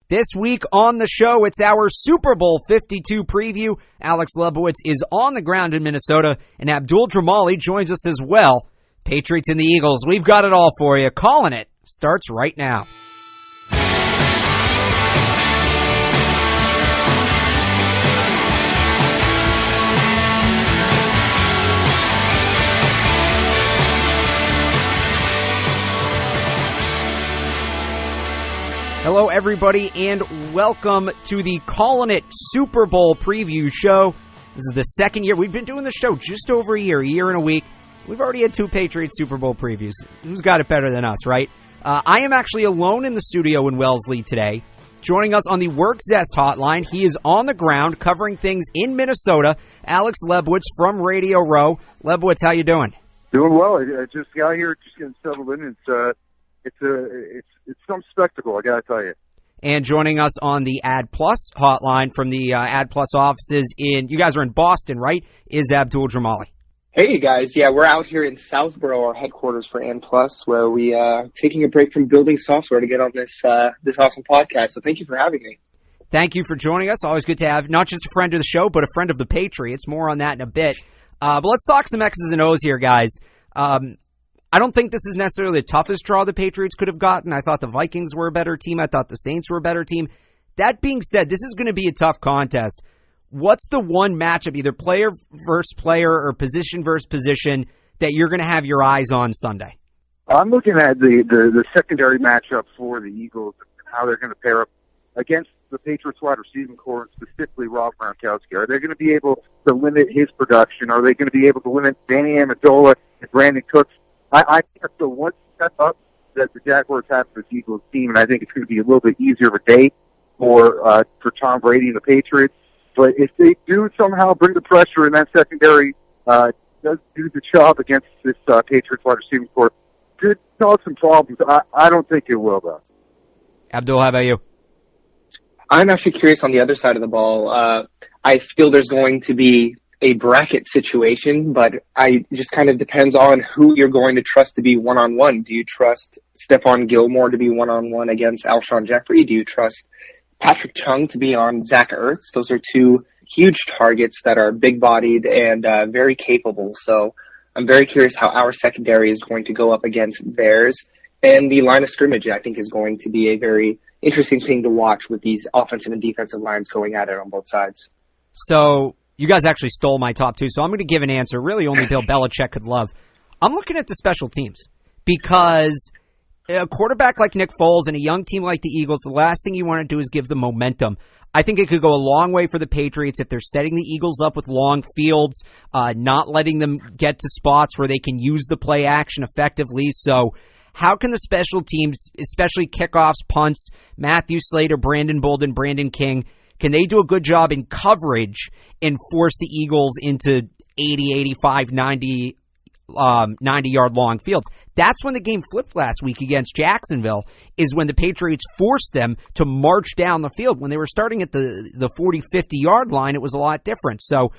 This week on the show, it's our Super Bowl 52 preview. Alex Lebowitz is on the ground in Minnesota, and Abdul Dremali joins us as well. Patriots and the Eagles, we've got it all for you. Calling it starts right now. Hello, everybody, and welcome to the Callin' It Super Bowl preview show. This is the second year. We've been doing the show just over a year and a week. We've already had two Patriots Super Bowl previews. Who's got it better than us, right? I am actually alone in the studio in Wellesley today. Joining us on the Work Zest hotline, he is on the ground covering things in Minnesota. Alex Lebowitz from Radio Row. Lebowitz, how you doing? Doing well. I just got here, just getting settled in. It's some spectacle, I gotta tell you. And joining us on the Ad Plus hotline from the Ad Plus offices you guys are in Boston, right? Is Abdul Dremali. Hey guys, yeah, we're out here in Southborough, our headquarters for Ad Plus, where we are taking a break from building software to get on this awesome podcast. So thank you for having me. Thank you for joining us. Always good to have not just a friend of the show, but a friend of the Patriots. More on that in a bit. But let's talk some X's and O's here, guys. I don't think this is necessarily the toughest draw the Patriots could have gotten. I thought the Vikings were a better team. I thought the Saints were a better team. That being said, this is going to be a tough contest. What's the one matchup, either player versus player or position versus position, that you're going to have your eyes on Sunday? I'm looking at the secondary matchup for the Eagles and how they're going to pair up against the Patriots wide receiving core, specifically Rob Gronkowski. Are they going to be able to limit his production? Are they going to be able to limit Danny Amendola and Brandon Cooks? I think that's the one step up that the Jaguars have for the Eagles team, and I think it's going to be a little bit easier of a day for Tom Brady and the Patriots. But if they do somehow bring the pressure in that secondary, does do the job against this Patriots wide receiving corps, could cause some problems. I don't think it will, though. Abdul, how about you? I'm actually curious on the other side of the ball. I feel there's going to be a bracket situation, but I just kind of depends on who you're going to trust to be one-on-one. Do you trust Stephon Gilmore to be one-on-one against Alshon Jeffrey? Do you trust Patrick Chung to be on Zach Ertz? Those are two huge targets that are big-bodied and very capable. So I'm very curious how our secondary is going to go up against theirs. And the line of scrimmage, I think, is going to be a very interesting thing to watch with these offensive and defensive lines going at it on both sides. So you guys actually stole my top two, so I'm going to give an answer really only Bill Belichick could love. I'm looking at the special teams because a quarterback like Nick Foles and a young team like the Eagles, the last thing you want to do is give them momentum. I think it could go a long way for the Patriots if they're setting the Eagles up with long fields, not letting them get to spots where they can use the play action effectively. So how can the special teams, especially kickoffs, punts, Matthew Slater, Brandon Bolden, Brandon King, can they do a good job in coverage and force the Eagles into 80, 85, 90-yard long fields? That's when the game flipped last week against Jacksonville, is when the Patriots forced them to march down the field. When they were starting at the 40, 50-yard line, it was a lot different. So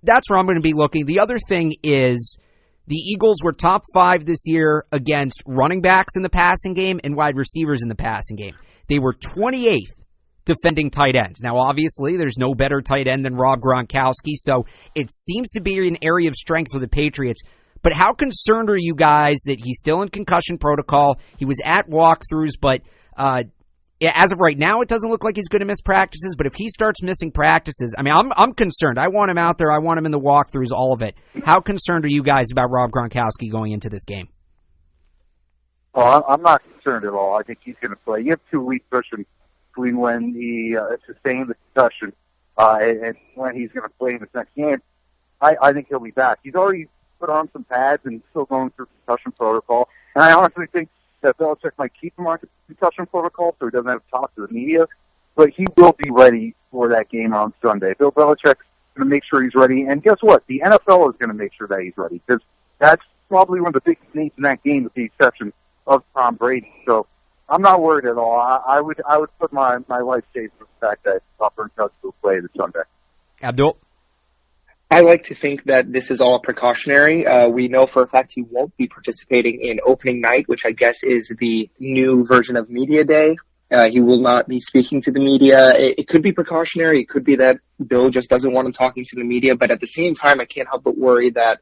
that's where I'm going to be looking. The other thing is the Eagles were top 5 this year against running backs in the passing game and wide receivers in the passing game. They were 28th defending tight ends. Now, obviously, there's no better tight end than Rob Gronkowski, so it seems to be an area of strength for the Patriots. But how concerned are you guys that he's still in concussion protocol? He was at walkthroughs, but as of right now, it doesn't look like he's going to miss practices. But if he starts missing practices, I mean, I'm concerned. I want him out there. I want him in the walkthroughs, all of it. How concerned are you guys about Rob Gronkowski going into this game? Well, I'm not concerned at all. I think he's going to play. You have 2 weeks between when he sustained the concussion and when he's going to play in this next game. I think he'll be back. He's already put on some pads and still going through concussion protocol. And I honestly think that Belichick might keep him on concussion protocol so he doesn't have to talk to the media. But he will be ready for that game on Sunday. Bill Belichick's going to make sure he's ready. And guess what? The NFL is going to make sure that he's ready, because that's probably one of the biggest needs in that game, with the exception of Tom Brady. So I'm not worried at all. I would put my life savings on the fact that Robert Gronkowski will play this Sunday. Abdul? I like to think that this is all precautionary. We know for a fact he won't be participating in opening night, which I guess is the new version of Media Day. He will not be speaking to the media. It could be precautionary. It could be that Bill just doesn't want him talking to the media. But at the same time, I can't help but worry that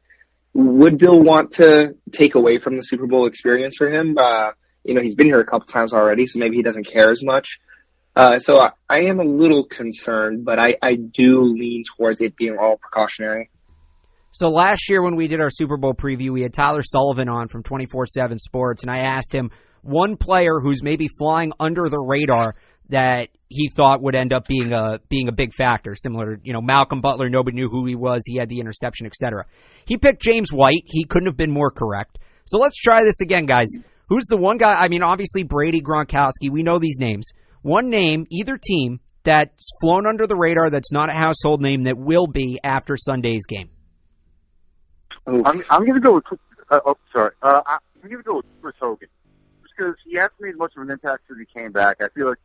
would Bill want to take away from the Super Bowl experience for him? He's been here a couple times already, so maybe he doesn't care as much. So I am a little concerned, but I do lean towards it being all precautionary. So last year when we did our Super Bowl preview, we had Tyler Sullivan on from 24/7 Sports, and I asked him one player who's maybe flying under the radar that he thought would end up being a big factor, similar to, Malcolm Butler. Nobody knew who he was. He had the interception, etc. He picked James White. He couldn't have been more correct. So let's try this again, guys. Who's the one guy? I mean, obviously Brady, Gronkowski. We know these names. One name, either team, that's flown under the radar, that's not a household name, that will be after Sunday's game. I'm going to go with. I'm going to go with Chris Hogan, just because he hasn't made much of an impact since he came back. I feel like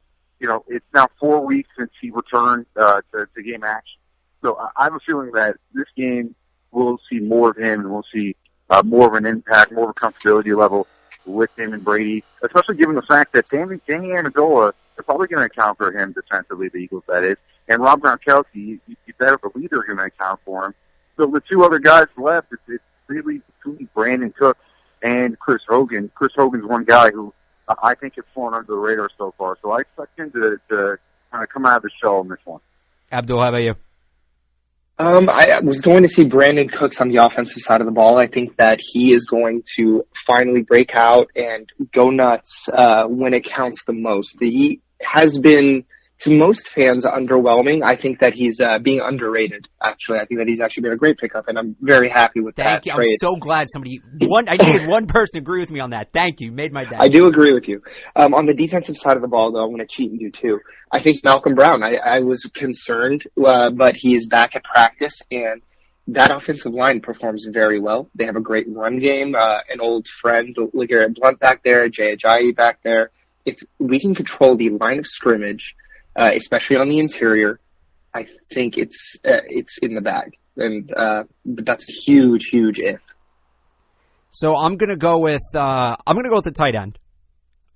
it's now 4 weeks since he returned to game action. So I have a feeling that this game we'll see more of him, and we'll see more of an impact, more of a comfortability level with him and Brady, especially given the fact that Danny Amendola is probably going to account for him defensively, the Eagles, that is. And Rob Gronkowski, you better believe they're going to account for him. So the two other guys left, it's really between Brandon Cooks and Chris Hogan. Chris Hogan's one guy who I think has flown under the radar so far. So I expect him to kind of come out of the shell in this one. Abdul, how about you? I was going to see Brandon Cooks on the offensive side of the ball. I think that he is going to finally break out and go nuts when it counts the most. He has been, to most fans, underwhelming. I think that he's being underrated, actually. I think that he's actually been a great pickup, and I'm very happy with that Thank you. trade. I'm so glad I needed one person to agree with me on that. Thank you. You made my day. I do agree with you. On the defensive side of the ball, though, I'm going to cheat and do two. I think Malcolm Brown, I was concerned, but he is back at practice, and that offensive line performs very well. They have a great run game, an old friend, LeGarrette Blount back there, Jay Ajayi back there. If we can control the line of scrimmage, especially on the interior, I think it's in the bag, and that's a huge if. So I'm gonna go with the tight end.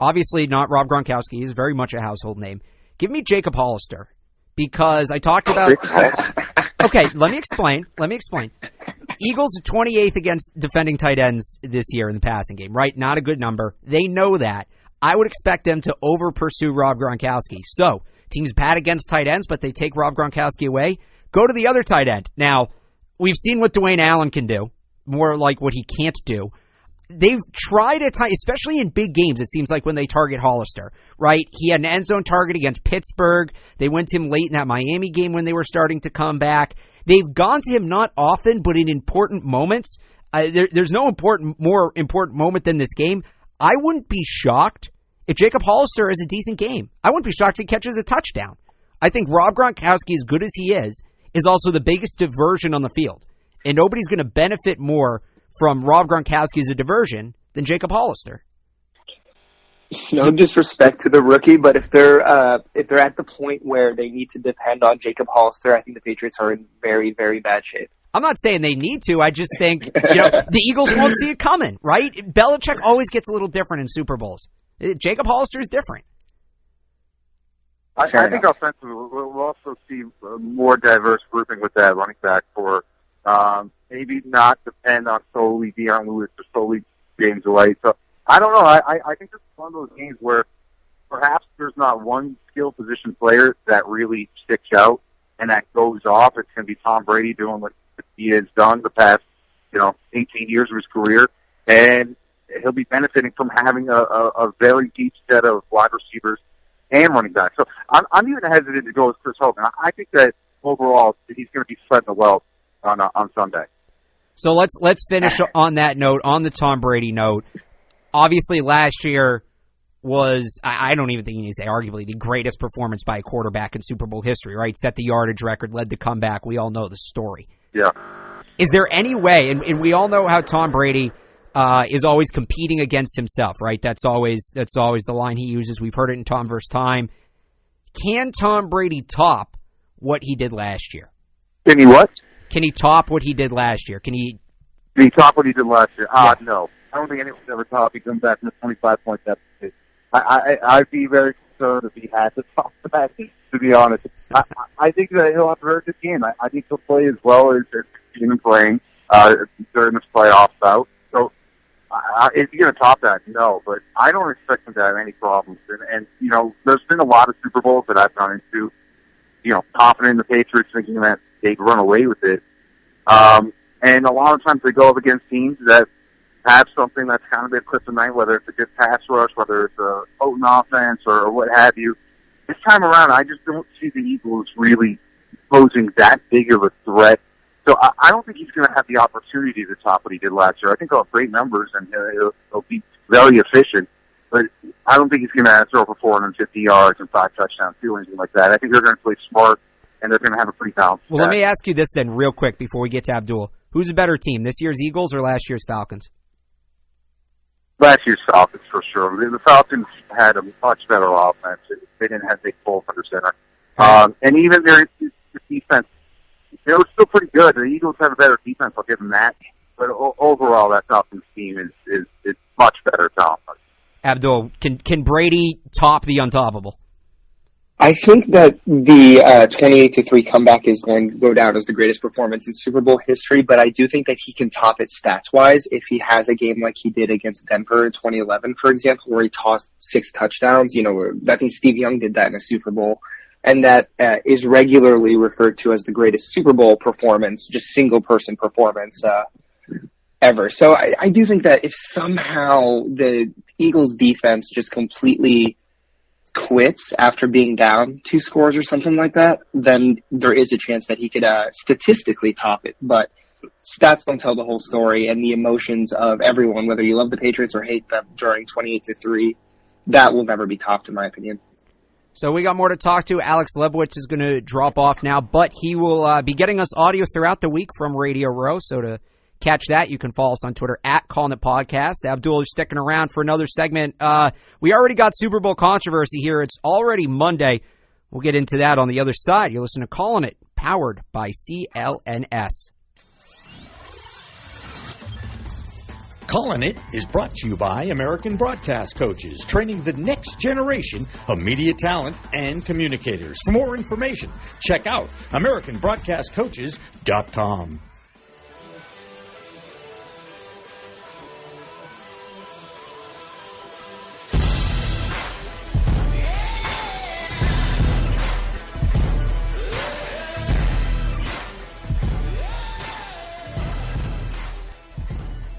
Obviously, not Rob Gronkowski. He's very much a household name. Give me Jacob Hollister, because I talked about. Okay, let me explain. Eagles are 28th against defending tight ends this year in the passing game. Right, not a good number. They know that. I would expect them to over-pursue Rob Gronkowski. So, teams bad against tight ends, but they take Rob Gronkowski away. Go to the other tight end. Now, we've seen what Dwayne Allen can do, more like what he can't do. They've tried at times, especially in big games, it seems like when they target Hollister, right? He had an end zone target against Pittsburgh. They went to him late in that Miami game when they were starting to come back. They've gone to him not often, but in important moments. There's no more important moment than this game. I wouldn't be shocked if Jacob Hollister has a decent game. I wouldn't be shocked if he catches a touchdown. I think Rob Gronkowski, as good as he is also the biggest diversion on the field. And nobody's going to benefit more from Rob Gronkowski as a diversion than Jacob Hollister. No disrespect to the rookie, but if they're at the point where they need to depend on Jacob Hollister, I think the Patriots are in very, very bad shape. I'm not saying they need to. I just think, the Eagles won't see it coming, right? Belichick always gets a little different in Super Bowls. Jacob Hollister is different. I think offensively we'll also see a more diverse grouping with that running back for maybe not depend on solely Deion Lewis or solely James White. So I don't know. I think this is one of those games where perhaps there's not one skill position player that really sticks out and that goes off. It's going to be Tom Brady doing what he has done the past 18 years of his career, and he'll be benefiting from having a very deep set of wide receivers and running backs. So I'm even hesitant to go with Chris Hogan. I think that overall he's going to be spreading the wealth on Sunday. So let's finish on that note, on the Tom Brady note. Obviously, last year was, I don't even think you need to say, arguably the greatest performance by a quarterback in Super Bowl history, right? Set the yardage record, led the comeback. We all know the story. Yeah. Is there any way, and we all know how Tom Brady is always competing against himself, right? That's always the line he uses. We've heard it in Tom vs. Time. Can Tom Brady top what he did last year? Can he what? Can he top what he did last year? Can he top what he did last year? Yeah. No. I don't think anyone's ever top. He comes back from a 25-point deficit. I'd be very concerned if he had to top that, to be honest. I think that he'll have a very good game. I think he'll play as well as he's been playing during this playoff bout. So is he going to top that? No, but I don't expect him to have any problems. And there's been a lot of Super Bowls that I've gone into, confident in the Patriots, thinking that they'd run away with it. And a lot of times they go up against teams that have something that's kind of their kryptonite, whether it's a good pass rush, whether it's a potent offense or what have you. This time around, I just don't see the Eagles really posing that big of a threat. So I don't think he's going to have the opportunity to top what he did last year. I think he'll have great numbers and he'll be very efficient, but I don't think he's going to throw for 450 yards and 5 touchdowns or anything like that. I think they're going to play smart and they're going to have a pretty balanced Well, let me ask you this then real quick before we get to Abdul. Who's a better team, this year's Eagles or last year's Falcons? Last year's Falcons, for sure. The Falcons had a much better offense. They didn't have Nick Foles under center. And even their defense, it was still pretty good. The Eagles have a better defense, I'll give them that. But overall, that Falcons team is much better talent. Abdul, can Brady top the untoppable? I think that the 28-3 comeback is going to go down as the greatest performance in Super Bowl history, but I do think that he can top it stats-wise if he has a game like he did against Denver in 2011, for example, where he tossed 6 touchdowns. I think Steve Young did that in a Super Bowl, and that is regularly referred to as the greatest Super Bowl performance, just single-person performance ever. So I do think that if somehow the Eagles' defense just completely quits after being down 2 scores or something like that, then there is a chance that he could statistically top it. But stats don't tell the whole story, and the emotions of everyone, whether you love the Patriots or hate them during 28-3, that will never be topped, in my opinion. So we got more to talk to. Alex Lebowitz is going to drop off now, but he will be getting us audio throughout the week from Radio Row. So to catch that, you can follow us on Twitter at Calling It Podcast. Abdul, you're sticking around for another segment. We already got Super Bowl controversy here. It's already Monday. We'll get into that on the other side. You're listening to Calling It, powered by CLNS. Calling It is brought to you by American Broadcast Coaches, training the next generation of media talent and communicators. For more information, check out AmericanBroadcastCoaches.com.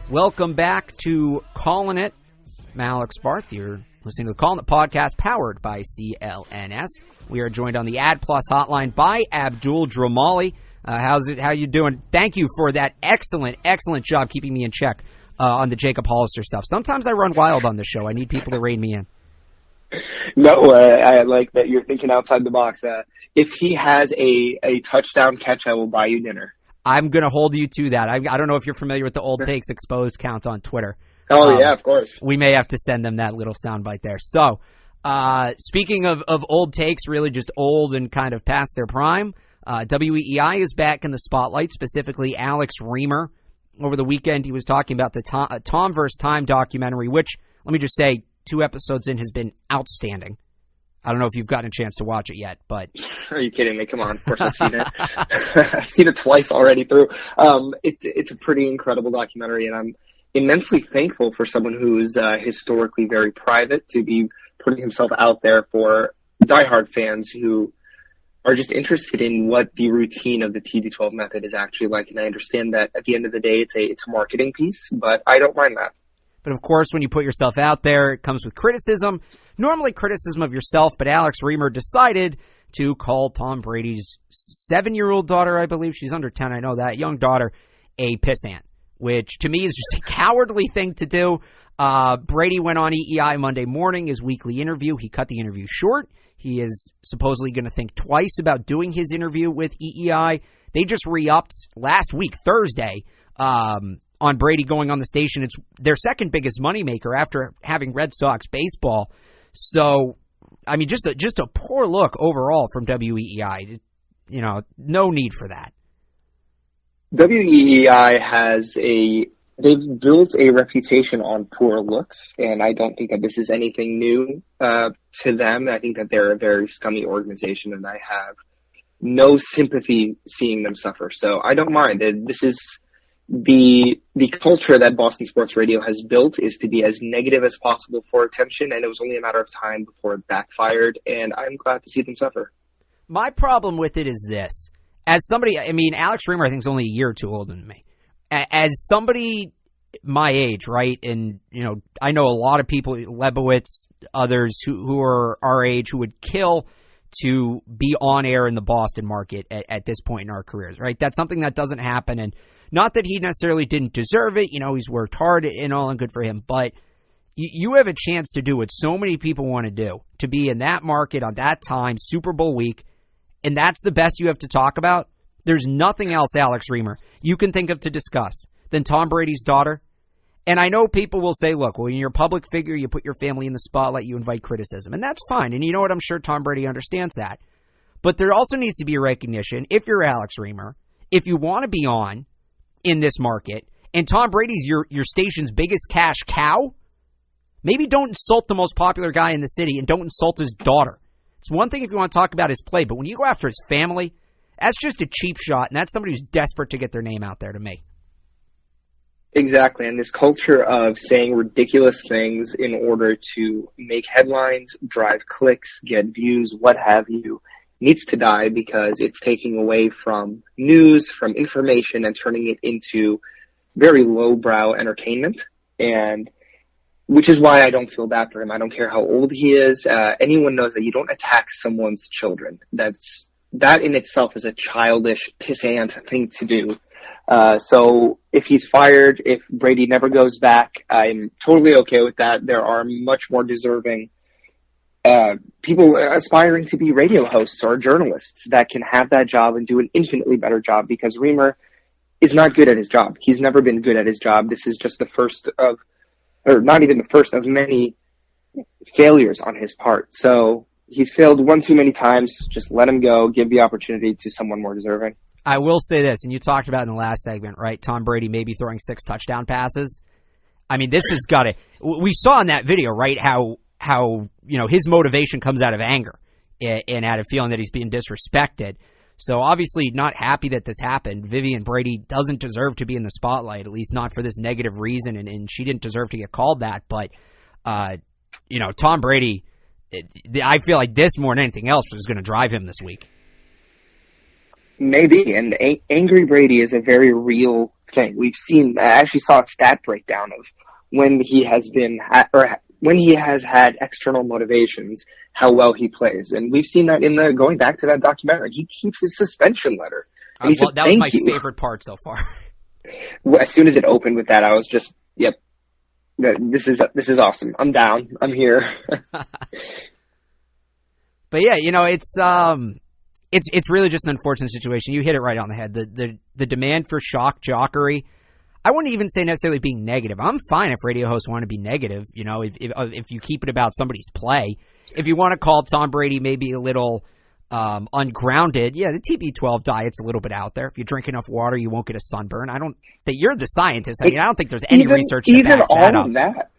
Welcome back to Calling It. I'm Alex Barth. You're listening to the Calling It Podcast, powered by CLNS. We are joined on the Ad Plus hotline by Abdul Dremali. How you doing? Thank you for that excellent job keeping me in check on the Jacob Hollister stuff. Sometimes I run wild on the show. I need people to rein me in. No, I like that you're thinking outside the box. If he has a touchdown catch, I will buy you dinner. I'm going to hold you to that. I don't know if you're familiar with the Old Takes Exposed count on Twitter. Oh, yeah, of course. We may have to send them that little soundbite there. So, speaking of old takes, really just old and kind of past their prime, WEEI is back in the spotlight, specifically Alex Reimer. Over the weekend, he was talking about the Tom vs. Time documentary, which, let me just say, 2 episodes in has been outstanding. I don't know if you've gotten a chance to watch it yet, but... Are you kidding me? Come on. Of course I've seen it. I've seen it twice already through. It's a pretty incredible documentary, and I'm immensely thankful for someone who's historically very private to be putting himself out there for diehard fans who are just interested in what the routine of the TB12 method is actually like. And I understand that at the end of the day, it's a marketing piece, but I don't mind that. But of course, when you put yourself out there, it comes with criticism. Normally criticism of yourself, but Alex Reimer decided to call Tom Brady's 7-year-old daughter, I believe she's under 10, I know that, young daughter, a pissant, which to me is just a cowardly thing to do. Brady went on EEI Monday morning, his weekly interview. He cut the interview short. He is supposedly going to think twice about doing his interview with EEI. They just re-upped last week, Thursday, on Brady going on the station. It's their second biggest moneymaker after having Red Sox baseball. So, I mean, just a poor look overall from WEEI. No need for that. WEEI has a they've built a reputation on poor looks, and I don't think that this is anything new to them. I think that they're a very scummy organization, and I have no sympathy seeing them suffer. So I don't mind. This is the culture that Boston Sports Radio has built, is to be as negative as possible for attention, and it was only a matter of time before it backfired, and I'm glad to see them suffer. My problem with it is this. As somebody, I mean, Alex Reimer I think is only a year or two older than me. As somebody my age, right, and, you know, I know a lot of people, Lebowitz, others who are our age, who would kill to be on air in the Boston market at this point in our careers, right? That's something that doesn't happen, and not that he necessarily didn't deserve it. You know, he's worked hard and all, and good for him, but you have a chance to do what so many people want to do, to be in that market on that time, Super Bowl week, and that's the best you have to talk about. There's nothing else, Alex Reimer, you can think of to discuss than Tom Brady's daughter. And I know people will say, look, when you're a public figure, you put your family in the spotlight, you invite criticism. And that's fine. And you know what? I'm sure Tom Brady understands that. But there also needs to be a recognition, if you're Alex Reimer, if you want to be on in this market, and Tom Brady's your station's biggest cash cow, maybe don't insult the most popular guy in the city and don't insult his daughter. It's one thing if you want to talk about his play, but when you go after his family, that's just a cheap shot, and that's somebody who's desperate to get their name out there to me. Exactly, and this culture of saying ridiculous things in order to make headlines, drive clicks, get views, what have you, needs to die, because it's taking away from news, from information, and turning it into very lowbrow entertainment, and which is why I don't feel bad for him. I don't care how old he is. Anyone knows that you don't attack someone's children. That in itself is a childish, pissant thing to do. So if he's fired, if Brady never goes back, I'm totally okay with that. There are much more deserving people aspiring to be radio hosts or journalists that can have that job and do an infinitely better job, because Reimer is not good at his job. He's never been good at his job. This is just the first of, or not even the first of many failures on his part. So he's failed one too many times. Just let him go. Give the opportunity to someone more deserving. I will say this, and you talked about in the last segment, right? Tom Brady maybe throwing 6 touchdown passes. I mean, this has got to. We saw in that video, right, how you know his motivation comes out of anger and out of feeling that he's being disrespected. So obviously not happy that this happened. Vivian Brady doesn't deserve to be in the spotlight, at least not for this negative reason, and she didn't deserve to get called that. But you know, Tom Brady, I feel like this more than anything else was going to drive him this week. Maybe, and Angry Brady is a very real thing. We've seen, I actually saw a stat breakdown of when he has been, or when he has had external motivations, how well he plays. And we've seen that in going back to that documentary. He keeps his suspension letter. And he said, that was my favorite part so far. Well, as soon as it opened with that, I was just, yep, this is awesome. I'm down. I'm here. But yeah, you know, it's really just an unfortunate situation. You hit it right on the head. The demand for shock jockery, I wouldn't even say necessarily being negative. I'm fine if radio hosts want to be negative, you know, if you keep it about somebody's play. If you want to call Tom Brady maybe a little ungrounded, yeah, the TB12 diet's a little bit out there. If you drink enough water, you won't get a sunburn. You're the scientist. I mean, I don't think there's any research that backs that up. Even all of that,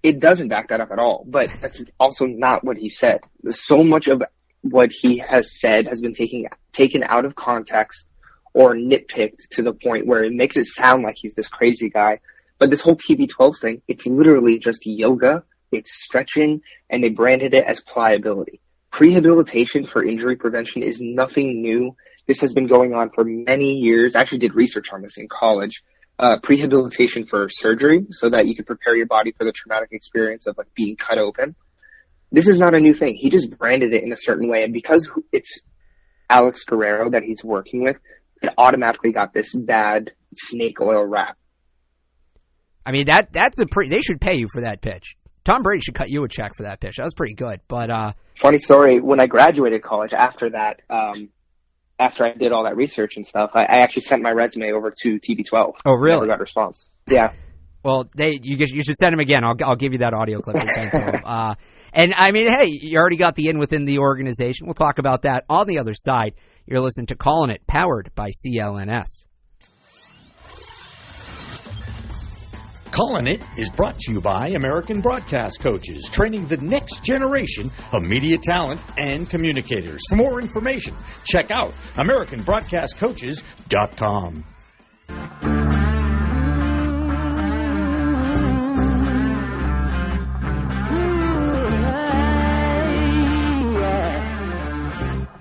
it doesn't back that up at all. But that's also not what he said. So much of what he has said has been taken out of context or nitpicked to the point where it makes it sound like he's this crazy guy. But this whole TB12 thing, it's literally just yoga, it's stretching, and they branded it as pliability. Prehabilitation for injury prevention is nothing new. This has been going on for many years. I actually did research on this in college. Prehabilitation for surgery, so that you can prepare your body for the traumatic experience of like being cut open. This is not a new thing. He just branded it in a certain way. And because it's Alex Guerrero that he's working with, it automatically got this bad snake oil rap. I mean, they should pay you for that pitch. Tom Brady should cut you a check for that pitch. That was pretty good. But funny story, when I graduated college after that, after I did all that research and stuff, I actually sent my resume over to TB12. Oh, really? Never got a response. Yeah. Well, you should send him again. I'll give you that audio clip to send to him. And I mean, hey, you already got the in within the organization. We'll talk about that on the other side. You're listening to Calling It, powered by CLNS. Calling It is brought to you by American Broadcast Coaches, training the next generation of media talent and communicators. For more information, check out AmericanBroadcastCoaches.com.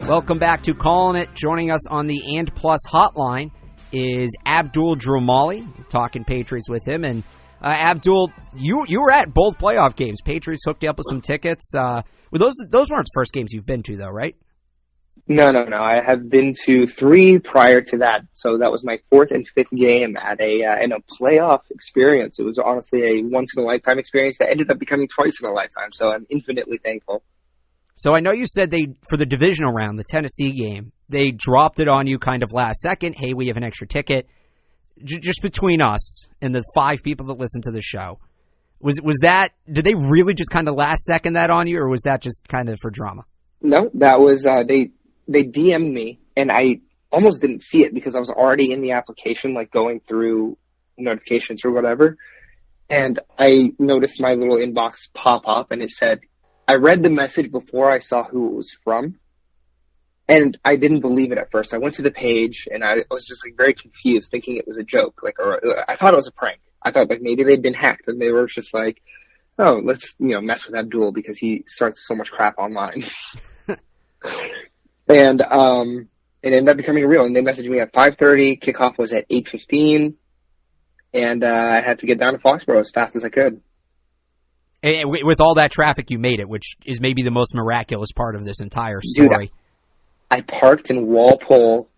Welcome back to Calling It. Joining us on the And Plus hotline is Abdul Dremali. Talking Patriots with him. And Abdul, you were at both playoff games. Patriots hooked you up with some tickets. Well, those weren't the first games you've been to, though, right? No. I have been to 3 prior to that. So that was my 4th and 5th game at in a playoff experience. It was honestly a once-in-a-lifetime experience that ended up becoming twice in a lifetime. So I'm infinitely thankful. So I know you said for the divisional round, the Tennessee game, they dropped it on you kind of last second. Hey, we have an extra ticket. Just between us and the 5 people that listen to the show, was that, did they really just kind of last second that on you, or was that just kind of for drama? No, that was, they DM'd me, and I almost didn't see it because I was already in the application, like going through notifications or whatever. And I noticed my little inbox pop up, and it said, I read the message before I saw who it was from, and I didn't believe it at first. I went to the page, and I was just like very confused, thinking it was a joke. Or I thought it was a prank. I thought like maybe they'd been hacked, and they were just like, "Oh, let's mess with Abdul because he starts so much crap online." And it ended up becoming real. And they messaged me at 5:30. Kickoff was at 8:15, and I had to get down to Foxborough as fast as I could. And with all that traffic, you made it, which is maybe the most miraculous part of this entire story. Dude, I parked in Walpole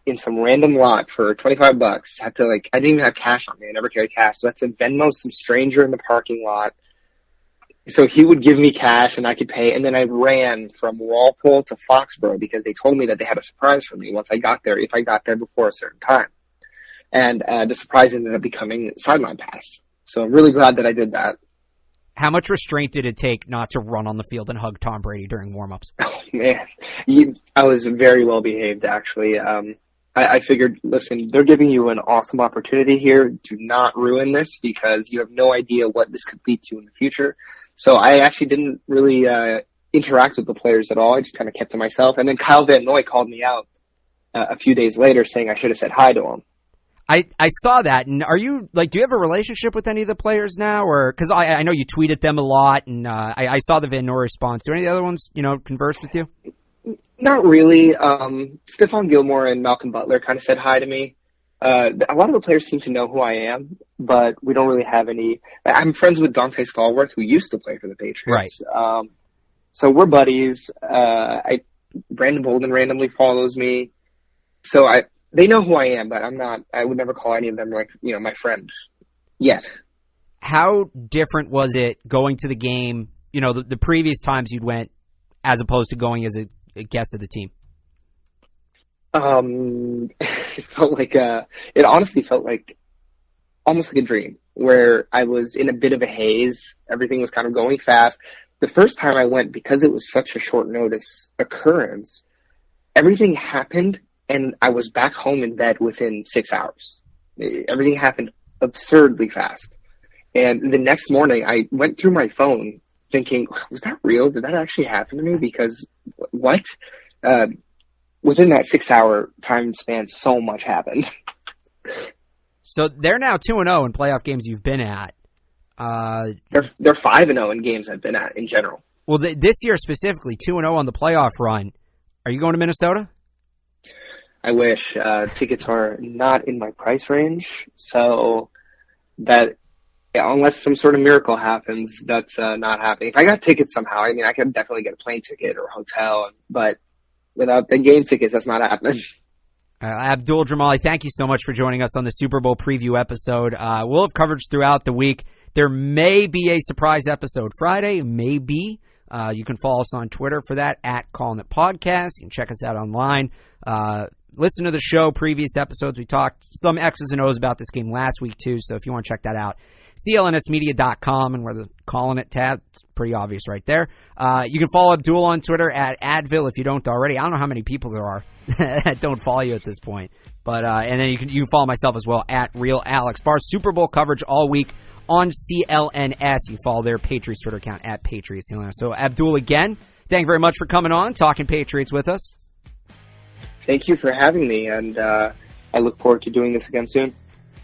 in some random lot for $25. I didn't even have cash on me. I never carry cash. So I had to Venmo some stranger in the parking lot. So he would give me cash and I could pay. And then I ran from Walpole to Foxborough because they told me that they had a surprise for me once I got there, if I got there before a certain time. And the surprise ended up becoming sideline pass. So I'm really glad that I did that. How much restraint did it take not to run on the field and hug Tom Brady during warm-ups? Oh, man. I was very well behaved, actually. I figured, listen, they're giving you an awesome opportunity here. Do not ruin this because you have no idea what this could lead to in the future. So I actually didn't really interact with the players at all. I just kind of kept to myself. And then Kyle Van Noy called me out a few days later saying I should have said hi to him. I saw that, and do you have a relationship with any of the players now, or because I know you tweeted them a lot, and I saw the Van Noy response. Do any of the other ones converse with you? Not really. Stephon Gilmore and Malcolm Butler kind of said hi to me. A lot of the players seem to know who I am, but we don't really have any. I'm friends with Dante Stallworth, who used to play for the Patriots. Right. So we're buddies. Brandon Bolden randomly follows me, so they know who I am, but I would never call any of them my friend yet. How different was it going to the game, the previous times you'd went as opposed to going as a guest of the team? It felt like, it honestly felt like almost like a dream where I was in a bit of a haze. Everything was kind of going fast. The first time I went, because it was such a short notice occurrence, everything happened and I was back home in bed within 6 hours. Everything happened absurdly fast. And the next morning, I went through my phone thinking, was that real? Did that actually happen to me? Because what? Within that 6 hour time span, so much happened. So they're now 2-0 in playoff games you've been at. They're 5-0 in games I've been at in general. Well, this year specifically, 2-0 on the playoff run. Are you going to Minnesota? I wish. Tickets are not in my price range, so that unless some sort of miracle happens, that's not happening. If I got tickets somehow, I could definitely get a plane ticket or a hotel, but without the game tickets, that's not happening. Abdul Dremali, thank you so much for joining us on the Super Bowl preview episode. We'll have coverage throughout the week. There may be a surprise episode Friday, maybe. You can follow us on Twitter for that, @CallingItPodcast. You can check us out online. listen to the show, previous episodes. We talked some X's and O's about this game last week, too, so if you want to check that out, clnsmedia.com, and where the Calling It tab, it's pretty obvious right there. You can follow Abdul on Twitter at Advil if you don't already. I don't know how many people there are that don't follow you at this point. But and then you can follow myself as well at Real Alex Barr. Super Bowl coverage all week on CLNS. You follow their Patriots Twitter account at Patriots. So Abdul, again, thank you very much for coming on, talking Patriots with us. Thank you for having me, and I look forward to doing this again soon.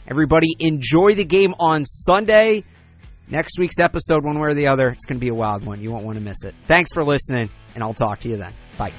Everybody, enjoy the game on Sunday. Next week's episode, one way or the other, it's going to be a wild one. You won't want to miss it. Thanks for listening, and I'll talk to you then. Bye.